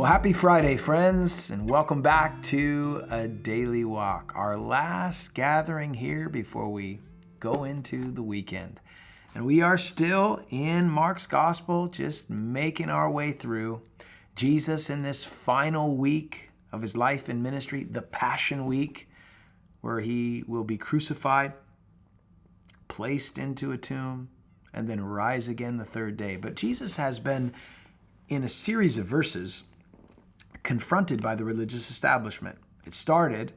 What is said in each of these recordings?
Well, happy Friday, friends, and welcome back to A Daily Walk, our last gathering here before we go into the weekend. And we are still in Mark's Gospel, just making our way through Jesus in this final week of his life and ministry, the Passion Week, where he will be crucified, placed into a tomb, and then rise again the third day. But Jesus has been, in a series of verses, confronted by the religious establishment. It started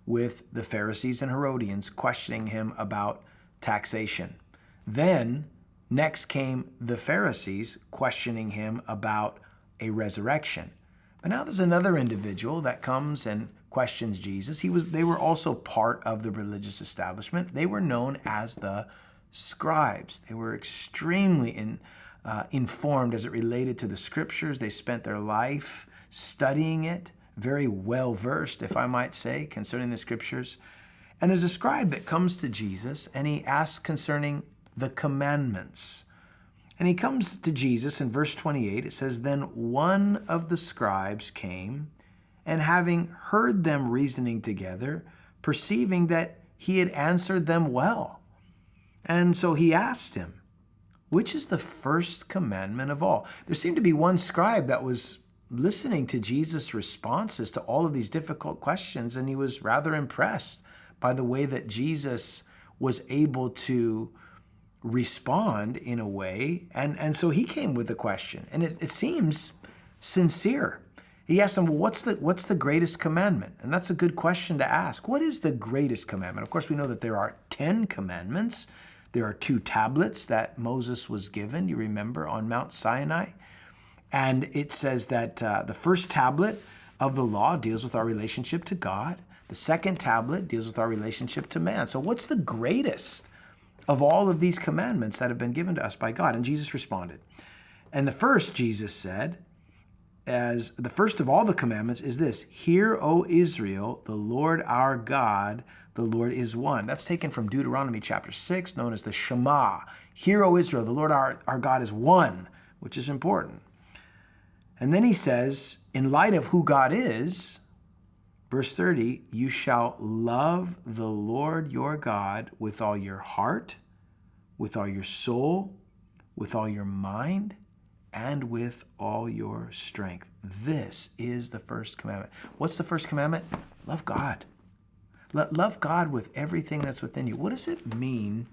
with the Pharisees and Herodians questioning him about taxation. Then, next came the Pharisees questioning him about a resurrection. But now there's another individual that comes and questions Jesus. They were also part of the religious establishment. They were known as the scribes. They were extremely informed as it related to the scriptures. They spent their life studying it, very well versed, if I might say, concerning the scriptures. And there's a scribe that comes to Jesus and he asks concerning the commandments. And he comes to Jesus in verse 28. It says, "Then one of the scribes came, and having heard them reasoning together, perceiving that he had answered them well. And so he asked him, 'Which is the first commandment of all?'" There seemed to be one scribe that was listening to Jesus' responses to all of these difficult questions, and he was rather impressed by the way that Jesus was able to respond in a way. And so he came with a question, and it seems sincere. He asked him, "Well, what's the greatest commandment?" And that's a good question to ask. What is the greatest commandment? Of course, we know that there are 10 commandments. There are 2 tablets that Moses was given, you remember, on Mount Sinai. And it says that the first tablet of the law deals with our relationship to God. The second tablet deals with our relationship to man. So what's the greatest of all of these commandments that have been given to us by God? And Jesus responded. And the first, Jesus said, as the first of all the commandments is this: "Hear, O Israel, the Lord our God, the Lord is one." That's taken from Deuteronomy chapter 6, known as the Shema. "Hear, O Israel, the Lord our God is one," which is important. And then he says, in light of who God is, verse 30, "You shall love the Lord your God with all your heart, with all your soul, with all your mind, and with all your strength." This is the first commandment. What's the first commandment? Love God. Love God with everything that's within you. What does it mean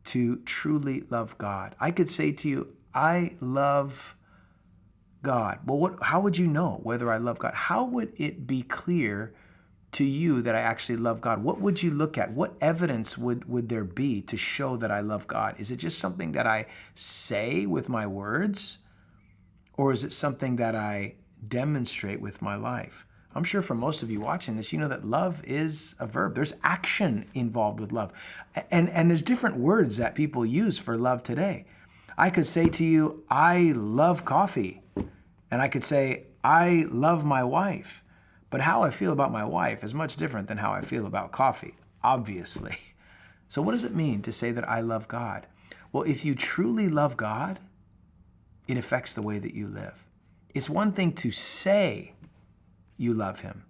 to truly love God? I could say to you, I love God. Well, how would you know whether I love God? How would it be clear to you that I actually love God? What would you look at? What evidence would there be to show that I love God? Is it just something that I say with my words? Or is it something that I demonstrate with my life? I'm sure for most of you watching this, you know that love is a verb. There's action involved with love. And there's different words that people use for love today. I could say to you, I love coffee. And I could say, I love my wife. But how I feel about my wife is much different than how I feel about coffee, obviously. So what does it mean to say that I love God? Well, if you truly love God, it affects the way that you live. It's one thing to say you love him,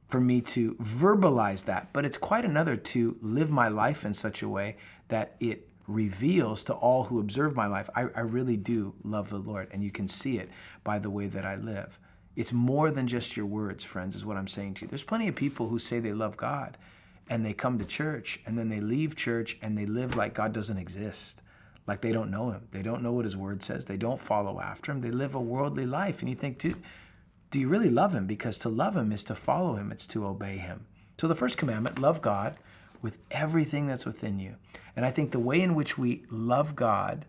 for me to verbalize that, but it's quite another to live my life in such a way that it reveals to all who observe my life, I really do love the Lord, and you can see it by the way that I live. It's more than just your words, friends, is what I'm saying to you. There's plenty of people who say they love God, and they come to church, and then they leave church, and they live like God doesn't exist, like they don't know him. They don't know what his word says. They don't follow after him. They live a worldly life, and you think, do you really love him? Because to love him is to follow him. It's to obey him. So the first commandment, love God with everything that's within you. And I think the way in which we love God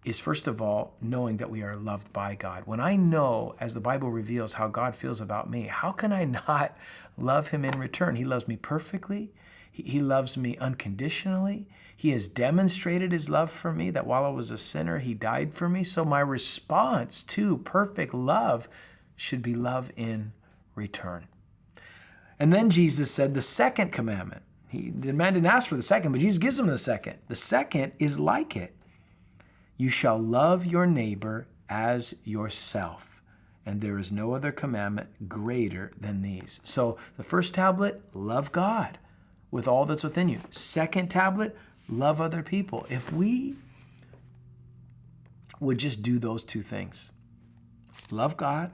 is, first of all, knowing that we are loved by God. When I know, as the Bible reveals, how God feels about me, how can I not love him in return? He loves me perfectly. He loves me unconditionally. He has demonstrated his love for me, that while I was a sinner, he died for me. So my response to perfect love should be love in return. And then Jesus said the second commandment. The man didn't ask for the second, but Jesus gives him the second. The second is like it. You shall love your neighbor as yourself. and there is no other commandment greater than these. So the first tablet, love God with all that's within you. Second tablet, love other people. If we would just do those two things, love God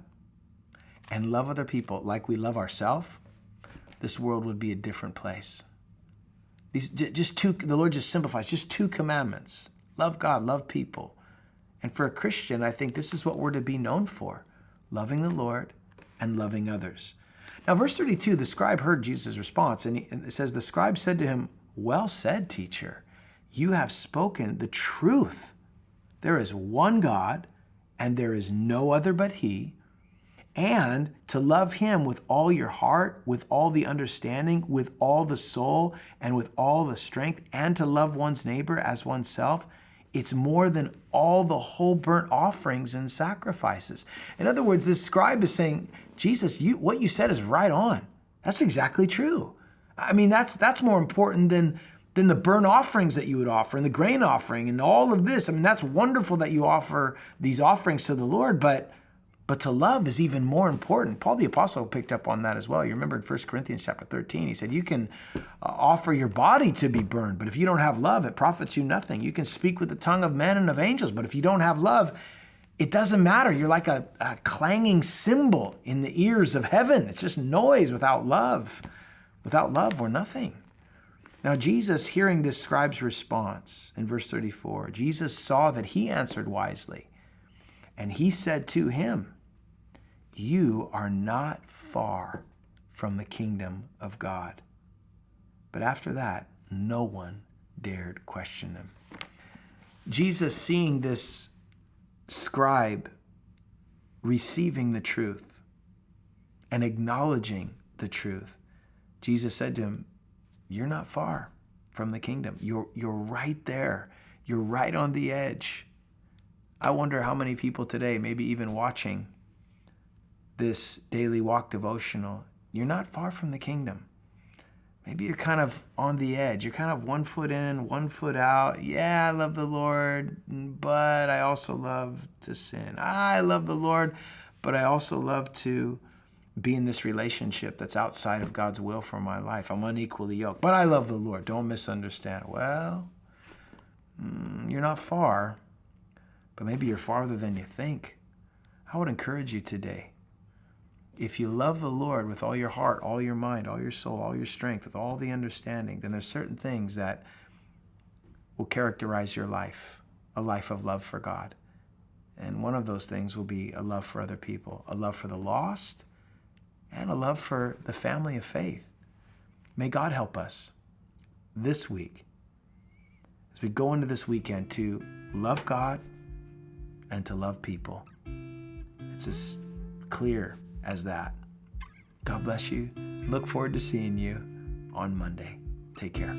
and love other people like we love ourselves, this world would be a different place. These just two, the Lord just simplifies, just two commandments. Love God, love people. And for a Christian, I think this is what we're to be known for, loving the Lord and loving others. Now, verse 32, the scribe heard Jesus' response, and it says, the scribe said to him, well said, teacher, you have spoken the truth. There is one God, and there is no other but he, and to love him with all your heart, with all the understanding, with all the soul, and with all the strength, and to love one's neighbor as oneself, it's more than all the whole burnt offerings and sacrifices. In other words, this scribe is saying, Jesus, what you said is right on. That's exactly true. I mean, that's more important than the burnt offerings that you would offer and the grain offering and all of this. I mean, that's wonderful that you offer these offerings to the Lord, but to love is even more important. Paul the Apostle picked up on that as well. You remember in 1 Corinthians chapter 13, he said, you can offer your body to be burned, but if you don't have love, it profits you nothing. You can speak with the tongue of men and of angels, but if you don't have love, it doesn't matter. You're like a clanging cymbal in the ears of heaven. It's just noise without love. Without love, we're nothing. Now, Jesus, hearing this scribe's response in verse 34, Jesus saw that he answered wisely, and he said to him, you are not far from the kingdom of God. But after that, no one dared question him. Jesus, seeing this scribe receiving the truth and acknowledging the truth, Jesus said to him, you're not far from the kingdom. You're right there. You're right on the edge. I wonder how many people today, maybe even watching this daily walk devotional, you're not far from the kingdom. Maybe you're kind of on the edge. You're kind of 1 foot in, 1 foot out. Yeah, I love the Lord, but I also love to sin. I love the Lord, but I also love to be in this relationship that's outside of God's will for my life. I'm unequally yoked, but I love the Lord. Don't misunderstand. Well, you're not far, but maybe you're farther than you think. I would encourage you today, if you love the Lord with all your heart, all your mind, all your soul, all your strength, with all the understanding, then there's certain things that will characterize your life, a life of love for God. And one of those things will be a love for other people, a love for the lost, and a love for the family of faith. May God help us this week, as we go into this weekend, to love God and to love people. It's as clear as that. God bless you. Look forward to seeing you on Monday. Take care.